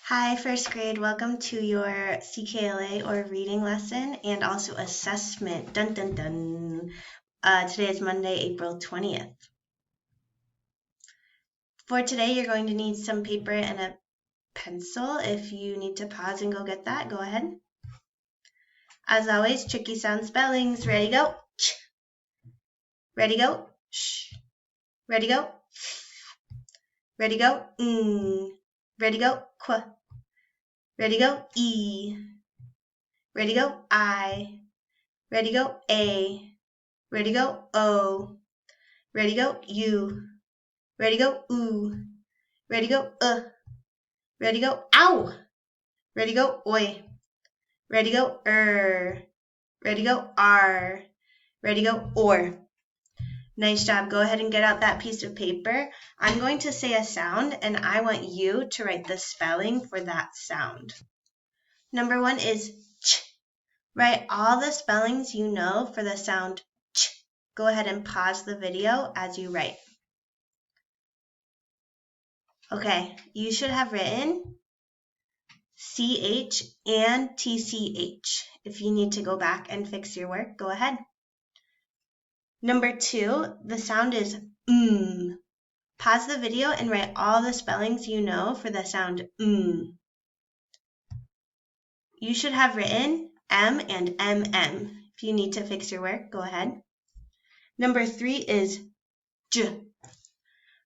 Hi, first grade. Welcome to your CKLA or reading lesson and also assessment. Dun dun dun. Today is Monday, April 20th. For today, you're going to need some paper and a pencil. If you need to pause and go get that, go ahead. As always, tricky sound spellings. Ready, go. Ch. Ready, go. Sh. Ready, go. Ready, go. Ready, go. Qu. Ready, go. E. Ready, go. I. Ready, go. A. Ready, go. O. Ready, go. U. Ready, go. Ooh. Ready, go. Ready, go. Ow. Ready, go. Oi. Ready, go. Ready, go. R. Ready, go. Or. Nice job. Go ahead and get out that piece of paper. I'm going to say a sound, and I want you to write the spelling for that sound. Number 1 is ch. Write all the spellings you know for the sound ch. Go ahead and pause the video as you write. Okay, you should have written CH and TCH. If you need to go back and fix your work, go ahead. Number 2, the sound is Pause the video and write all the spellings you know for the sound You should have written M and MM. If you need to fix your work, go ahead. Number 3 is J.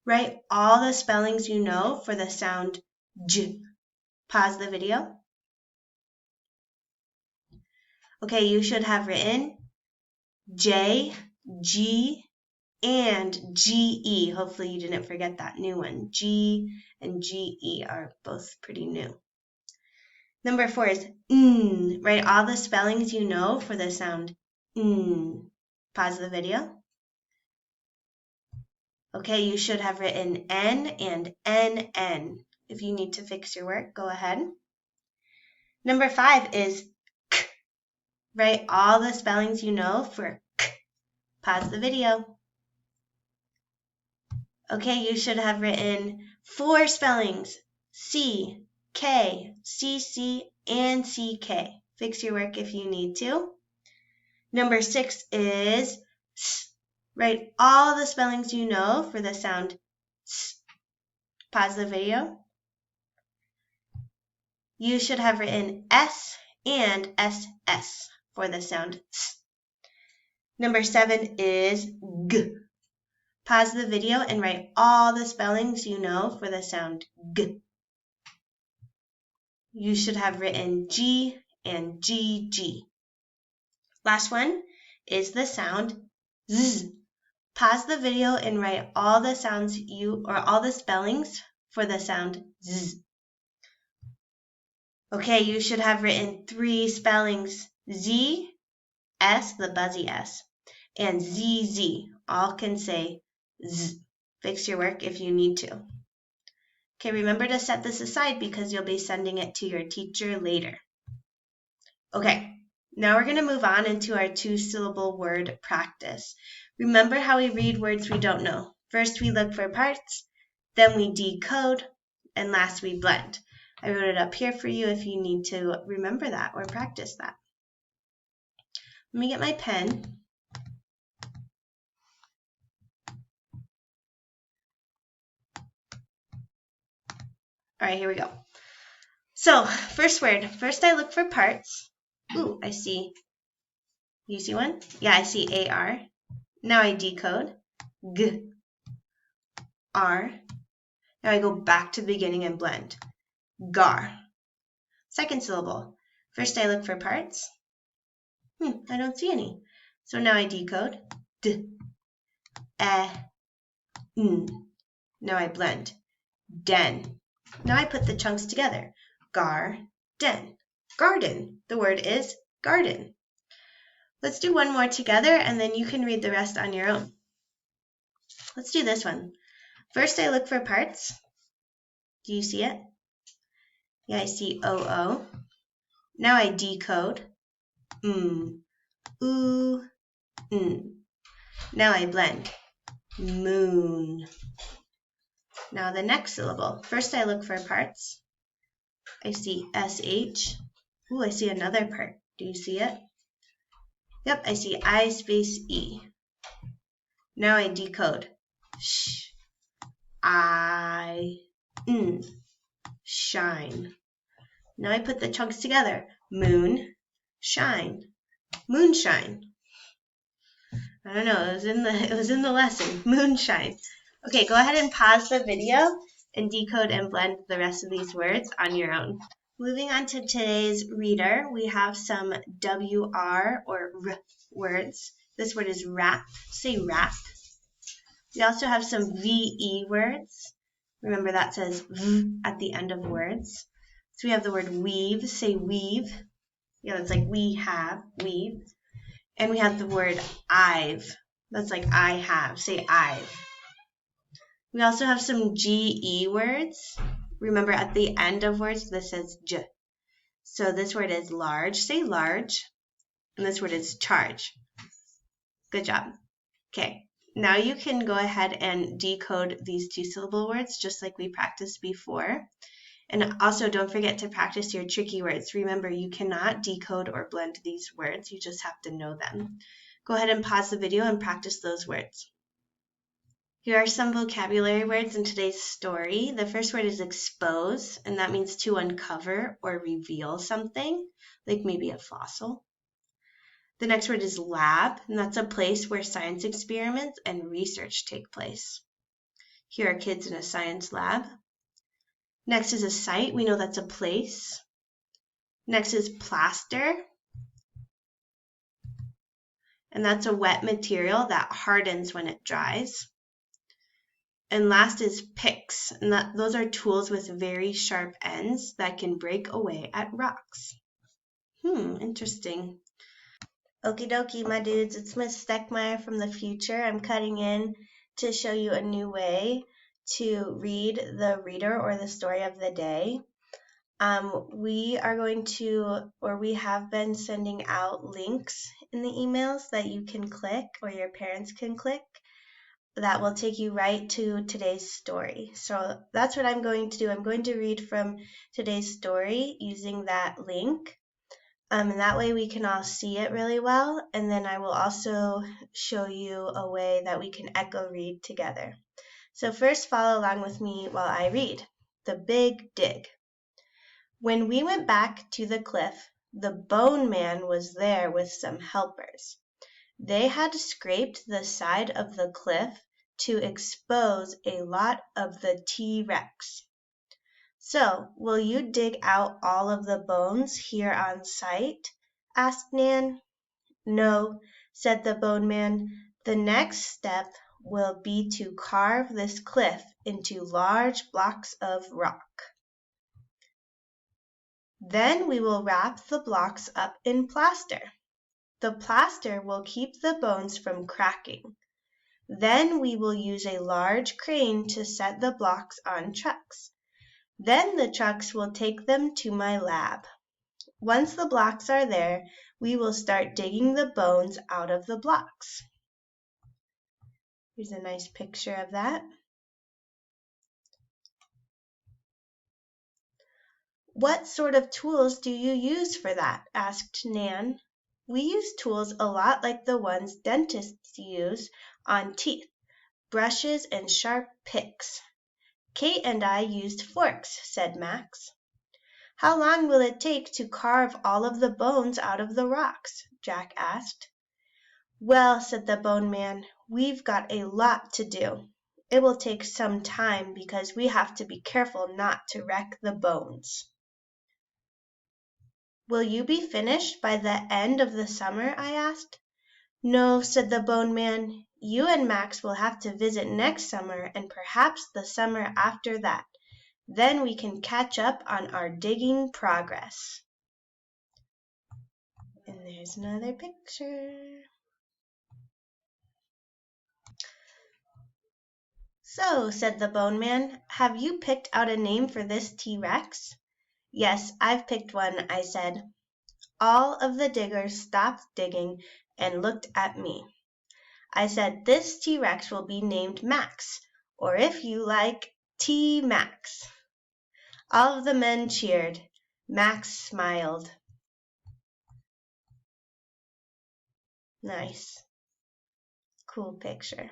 Write all the spellings you know for the sound J. Pause the video. Okay, you should have written J, G, and GE. Hopefully you didn't forget that new one. G and GE are both pretty new. Number 4 is Write all the spellings you know for the sound Pause the video. Okay, you should have written N and NN. If you need to fix your work, go ahead. Number 5 is K. Write all the spellings you know for K. Pause the video. Okay, you should have written 4 spellings, C, K, CC, and CK. Fix your work if you need to. Number 6 is S. Write all the spellings you know for the sound S. Pause the video. You should have written S and SS for the sound S. Number 7 is G. Pause the video and write all the spellings you know for the sound G. You should have written G and GG. Last one is the sound Z. Pause the video and write all the sounds all the spellings for the sound Z. Okay, you should have written 3 spellings, Z, S, the buzzy S, and ZZ. All can say Z. Fix your work if you need to. Okay, remember to set this aside because you'll be sending it to your teacher later. Okay, now we're going to move on into our 2-syllable word practice. Remember how we read words we don't know. First we look for parts, then we decode, and last we blend. I wrote it up here for you if you need to remember that or practice that. Let me get my pen. All right, here we go. So, first word. First I look for parts. Ooh, I see. You see one? Yeah, I see AR. Now I decode. G, R. Now I go back to the beginning and blend. Gar. Second syllable. First I look for parts. I don't see any. So now I decode. D, N. Now I blend. Den. Now I put the chunks together. Gar-den. Garden. The word is garden. Let's do one more together and then you can read the rest on your own. Let's do this one. First I look for parts. Do you see it? Yeah, I see OO. Now I decode. Ooh, Now I blend. Moon. Now the next syllable. First I look for parts. I see SH. Ooh, I see another part. Do you see it? Yep, I see I space E. Now I decode. Sh, I, N, shine. Now I put the chunks together. Moon, shine, moonshine. I don't know, it was in the lesson. Moonshine. Okay, go ahead and pause the video and decode and blend the rest of these words on your own. Moving on to today's reader, we have some WR or R words. This word is wrap. Say wrap. We also have some VE words. Remember that says V at the end of words. So we have the word weave. Say weave. Yeah, that's like we have, weave. And we have the word I've. That's like I have. Say I've. We also have some GE words. Remember at the end of words, this says J. So this word is large. Say large. And this word is charge. Good job. Okay. Now you can go ahead and decode these two-syllable words just like we practiced before. And also don't forget to practice your tricky words. Remember, you cannot decode or blend these words. You just have to know them. Go ahead and pause the video and practice those words. Here are some vocabulary words in today's story. The first word is expose, and that means to uncover or reveal something, like maybe a fossil. The next word is lab, and that's a place where science experiments and research take place. Here are kids in a science lab. Next is a site. We know that's a place. Next is plaster, and that's a wet material that hardens when it dries. And last is picks, and those are tools with very sharp ends that can break away at rocks. Interesting. Okie dokie, my dudes, it's Miss Stechmeyer from the future. I'm cutting in to show you a new way to read the reader or the story of the day. We are going to, or we have been sending out links in the emails that you can click or your parents can click that will take you right to today's story. So that's what I'm going to do. I'm going to read from today's story using that link. And that way we can all see it really well. And then I will also show you a way that we can echo read together. So first follow along with me while I read. The Big Dig. When we went back to the cliff, the Bone Man was there with some helpers. They had scraped the side of the cliff to expose a lot of the T-Rex. So, will you dig out all of the bones here on site? Asked Nan. No, said the Bone Man. The next step will be to carve this cliff into large blocks of rock. Then we will wrap the blocks up in plaster. The plaster will keep the bones from cracking. Then we will use a large crane to set the blocks on trucks. Then the trucks will take them to my lab. Once the blocks are there, we will start digging the bones out of the blocks. Here's a nice picture of that. What sort of tools do you use for that? Asked Nan. We use tools a lot like the ones dentists use on teeth, brushes and sharp picks. Kate and I used forks, said Max. How long will it take to carve all of the bones out of the rocks? Jack asked. Well, said the Bone Man, we've got a lot to do. It will take some time because we have to be careful not to wreck the bones. Will you be finished by the end of the summer? I asked. No, said the Bone Man. You and Max will have to visit next summer and perhaps the summer after that. Then we can catch up on our digging progress. And there's another picture. So, said the Bone Man, have you picked out a name for this T-Rex? Yes, I've picked one, I said. All of the diggers stopped digging and looked at me. I said, this T-Rex will be named Max, or if you like, T-Max. All of the men cheered. Max smiled. Nice. Cool picture.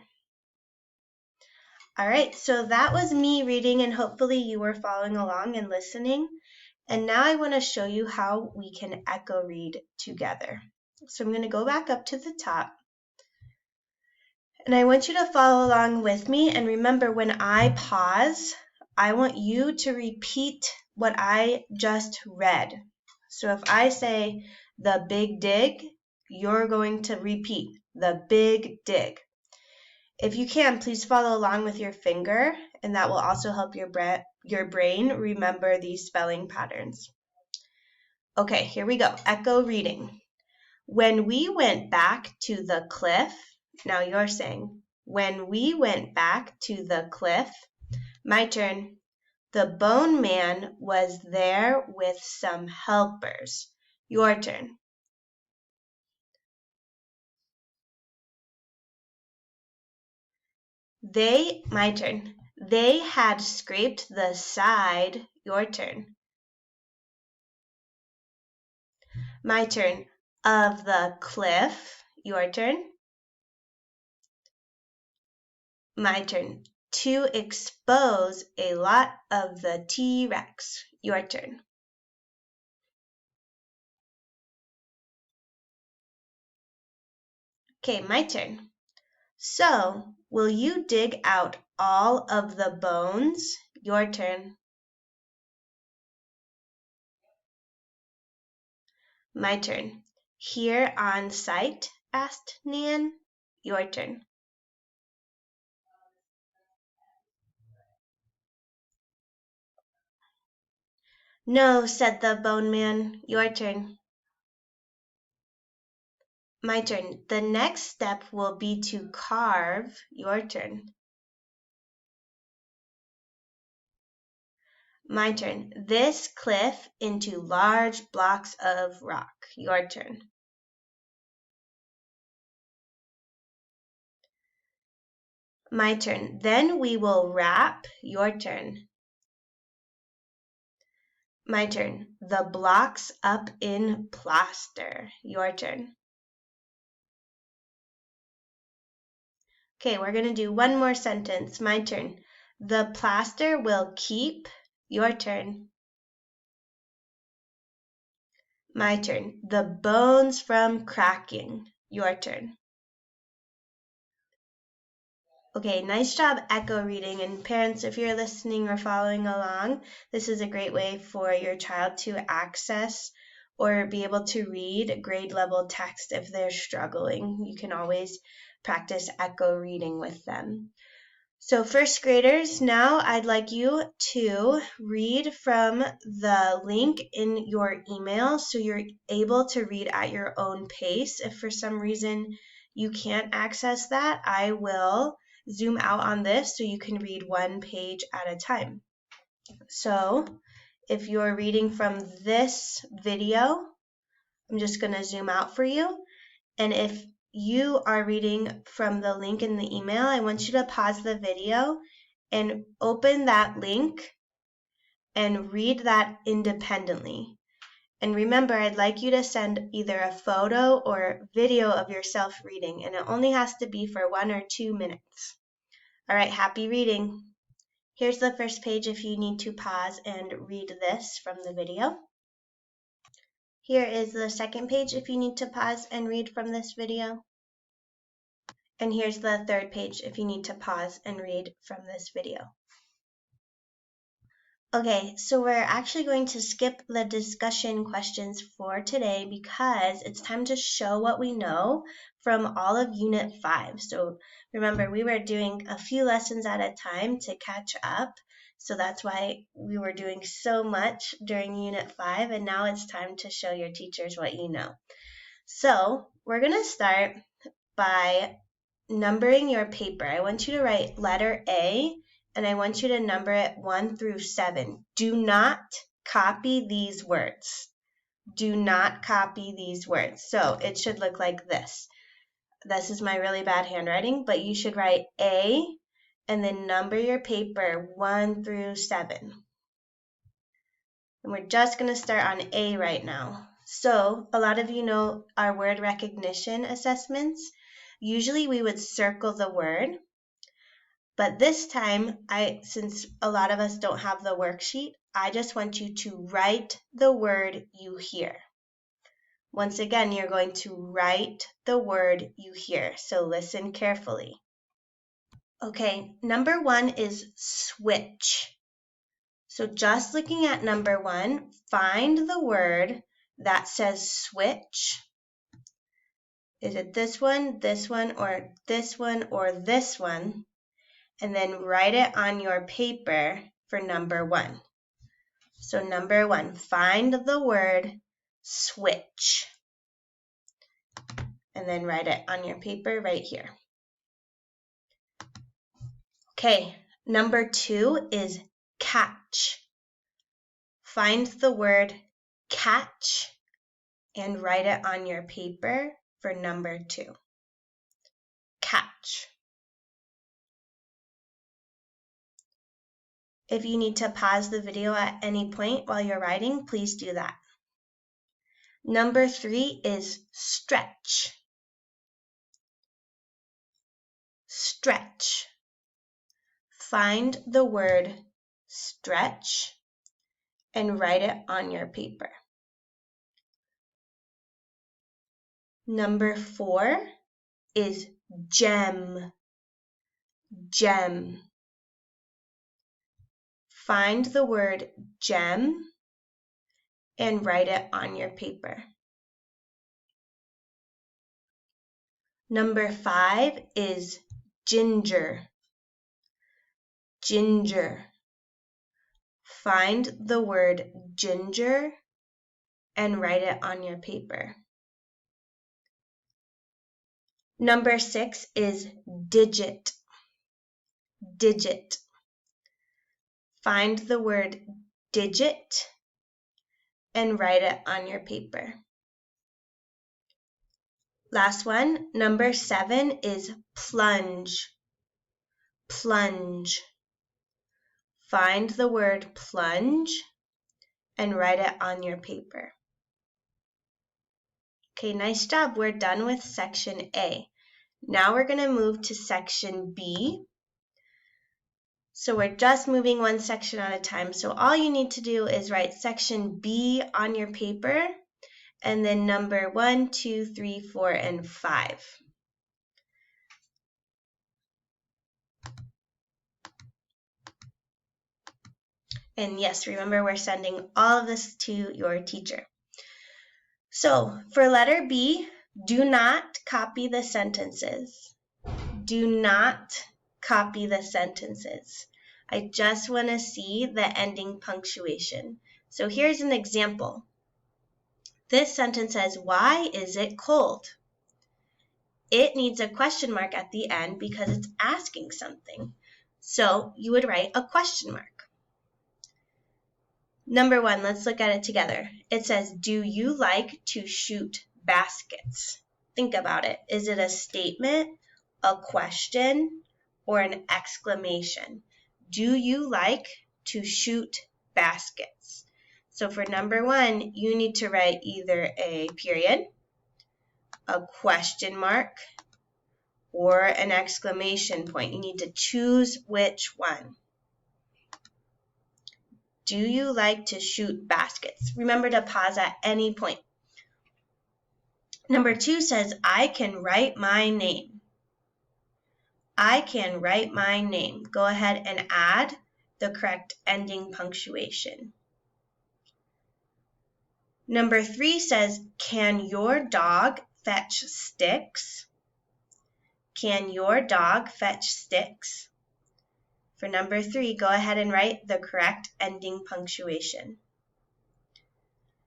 All right, so that was me reading, and hopefully you were following along and listening. And now I want to show you how we can echo read together. So I'm going to go back up to the top. And I want you to follow along with me. And remember, when I pause, I want you to repeat what I just read. So if I say the big dig, you're going to repeat the big dig. If you can, please follow along with your finger, and that will also help your brain remember these spelling patterns. Okay, here we go. Echo reading. When we went back to the cliff, now you're saying, when we went back to the cliff, my turn. The bone man was there with some helpers. Your turn. My turn. They had scraped the side. Your turn. My turn. Of the cliff. Your turn. My turn. To expose a lot of the T-Rex. Your turn. Okay, my turn. So, will you dig out all of the bones? Your turn. My turn. Here on site? Asked Nan. Your turn. No, said the bone man. Your turn. My turn. The next step will be to carve. Your turn. My turn. This cliff into large blocks of rock. Your turn. My turn. Then we will wrap. Your turn. My turn. The blocks up in plaster. Your turn. Okay, we're going to do one more sentence. My turn. The plaster will keep. Your turn. My turn. The bones from cracking. Your turn. Okay, nice job echo reading. And parents, if you're listening or following along, this is a great way for your child to access or be able to read grade level text if they're struggling. You can always practice echo reading with them. So first graders, now I'd like you to read from the link in your email so you're able to read at your own pace. If for some reason you can't access that, I will zoom out on this so you can read one page at a time. So if you're reading from this video, I'm just going to zoom out for you. And if you are reading from the link in the email, I want you to pause the video and open that link and read that independently. And remember, I'd like you to send either a photo or video of yourself reading, and it only has to be for 1 or 2 minutes. All right, happy reading. Here's the first page if you need to pause and read this from the video. Here is the second page if you need to pause and read from this video. And here's the third page if you need to pause and read from this video. Okay, so we're actually going to skip the discussion questions for today because it's time to show what we know from all of Unit 5. So remember, we were doing a few lessons at a time to catch up. So that's why we were doing so much during Unit 5, and now it's time to show your teachers what you know. So we're going to start by numbering your paper. I want you to write letter A, and I want you to number it 1 through 7. Do not copy these words. Do not copy these words. So it should look like this. This is my really bad handwriting, but you should write A and then number your paper 1 through 7. And we're just going to start on A right now. So a lot of you know our word recognition assessments. Usually we would circle the word, but this time, since a lot of us don't have the worksheet, I just want you to write the word you hear. Once again, you're going to write the word you hear, so listen carefully. Okay, number 1 is switch. So just looking at number 1, find the word that says switch. Is it this one, or this one, or this one? And then write it on your paper for number 1. So number 1, find the word switch. And then write it on your paper right here. Okay, number 2 is catch. Find the word catch and write it on your paper for number 2. Catch. If you need to pause the video at any point while you're writing, please do that. Number 3 is stretch. Stretch. Find the word stretch and write it on your paper. Number 4 is gem. Gem. Find the word gem and write it on your paper. Number 5 is ginger. Ginger. Find the word ginger and write it on your paper. Number 6 is digit. Digit. Find the word digit and write it on your paper. Last one, number 7 is plunge. Plunge. Find the word plunge and write it on your paper. Okay, nice job. We're done with section A. Now we're going to move to section B. So we're just moving one section at a time. So all you need to do is write section B on your paper and then number 1, 2, 3, 4, and 5. And yes, remember we're sending all of this to your teacher. So for letter B, do not copy the sentences. Do not copy the sentences. I just want to see the ending punctuation. So here's an example. This sentence says, "Why is it cold?" It needs a question mark at the end because it's asking something. So you would write a question mark. Number 1, let's look at it together. It says, "Do you like to shoot baskets?" Think about it. Is it a statement, a question, or an exclamation? Do you like to shoot baskets? So for number 1, you need to write either a period, a question mark, or an exclamation point. You need to choose which one. Do you like to shoot baskets? Remember to pause at any point. Number 2 says, "I can write my name." I can write my name. Go ahead and add the correct ending punctuation. Number 3 says, "Can your dog fetch sticks?" Can your dog fetch sticks? For number 3, go ahead and write the correct ending punctuation.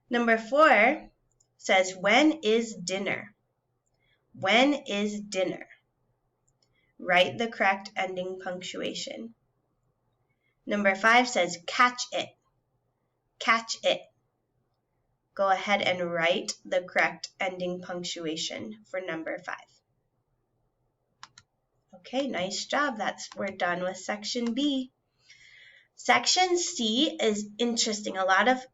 Number 4 says, "When is dinner?" When is dinner? Write the correct ending punctuation. Number 5 says, "Catch it." Catch it. Go ahead and write the correct ending punctuation for number 5. Okay, nice job. We're done with section B. Section C is interesting. A lot of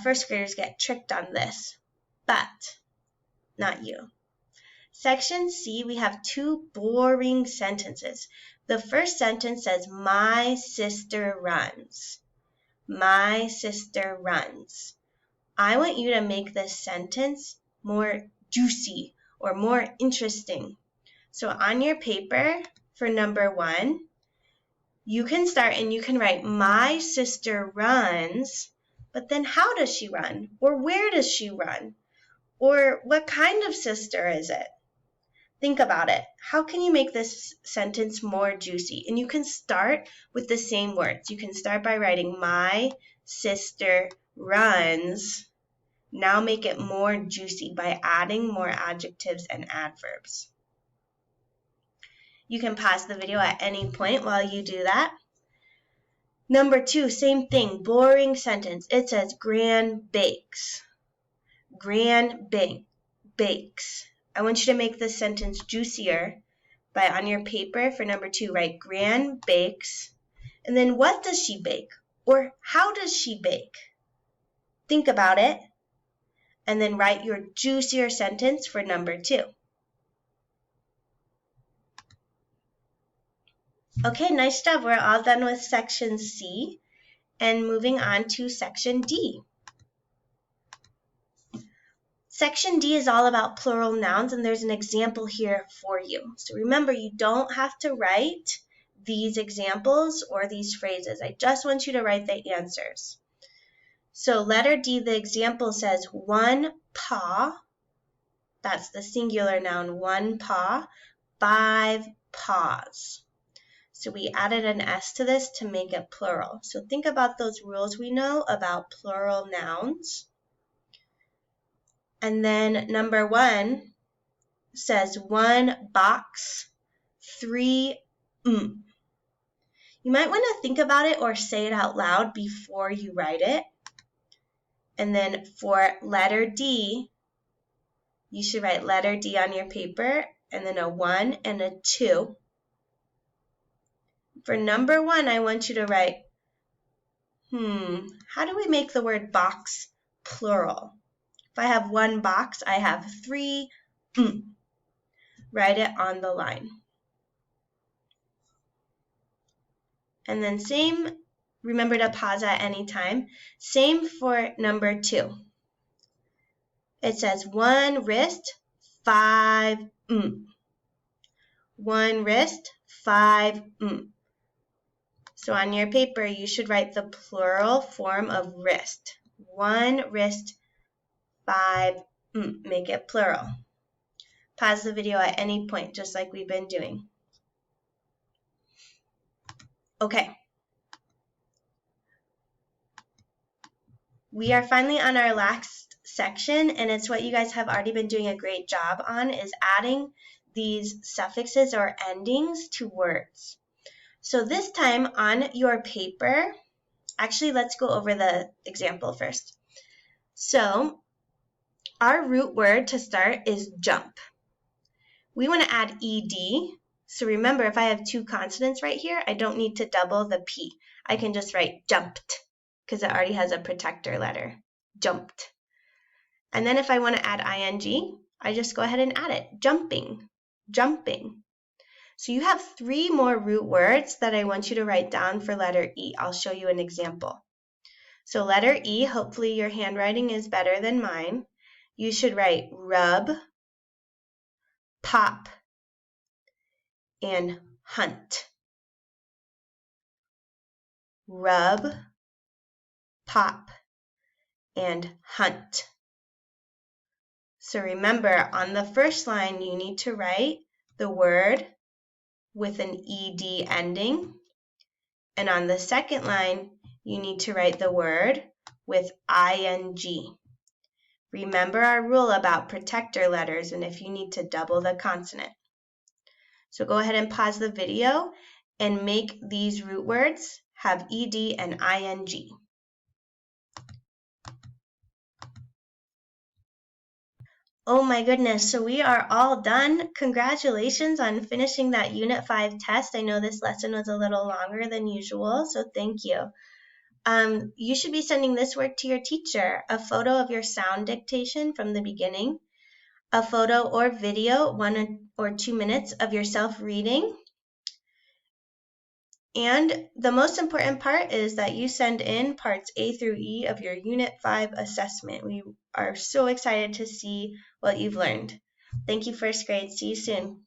first graders get tricked on this, but not you. Section C, we have two boring sentences. The first sentence says, my sister runs. My sister runs. I want you to make this sentence more juicy or more interesting. So on your paper for number 1, you can start and you can write, my sister runs, but then how does she run? Or where does she run? Or what kind of sister is it? Think about it. How can you make this sentence more juicy? And you can start with the same words. You can start by writing, my sister runs. Now make it more juicy by adding more adjectives and adverbs. You can pause the video at any point while you do that. Number 2, same thing, boring sentence. It says, Gran bakes. Gran bakes. I want you to make this sentence juicier by, on your paper for number 2, write Gran bakes. And then what does she bake? Or how does she bake? Think about it. And then write your juicier sentence for number 2. Okay, nice job. We're all done with section C and moving on to section D. Section D is all about plural nouns, and there's an example here for you. So remember, you don't have to write these examples or these phrases. I just want you to write the answers. So letter D, the example says, 1 paw, that's the singular noun, 1 paw, 5 paws. So we added an S to this to make it plural. So think about those rules we know about plural nouns. And then number 1 says 1 box, 3 You might want to think about it or say it out loud before you write it. And then for letter D, you should write letter D on your paper and then a 1 and a 2. For number 1, I want you to write, how do we make the word box plural? If I have 1 box, I have 3 Write it on the line. And then same, remember to pause at any time. Same for number 2. It says 1 wrist, 5 1 wrist, 5 So on your paper, you should write the plural form of wrist. 1 wrist, 5 Make it plural. Pause the video at any point, just like we've been doing. Okay. We are finally on our last section, and it's what you guys have already been doing a great job on, is adding these suffixes or endings to words. So this time on your paper, actually let's go over the example first. So our root word to start is jump. We want to add ed. So remember, if I have 2 consonants right here, I don't need to double the P. I can just write jumped because it already has a protector letter, jumped. And then if I want to add ing, I just go ahead and add it, jumping, jumping. So you have 3 more root words that I want you to write down for letter E. I'll show you an example. So letter E, hopefully your handwriting is better than mine. You should write rub, pop, and hunt. Rub, pop, and hunt. So remember, on the first line, you need to write the word with an ed ending. And on the second line, you need to write the word with ing. Remember our rule about protector letters and if you need to double the consonant. So go ahead and pause the video and make these root words have ed and ing. Oh my goodness, so we are all done. Congratulations on finishing that Unit 5 test. I know this lesson was a little longer than usual, so thank you. You should be sending this work to your teacher, a photo of your sound dictation from the beginning, a photo or video, 1 or 2 minutes of yourself reading. And the most important part is that you send in parts A through E of your Unit 5 assessment. We are so excited to see what you've learned. Thank you, first grade. See you soon.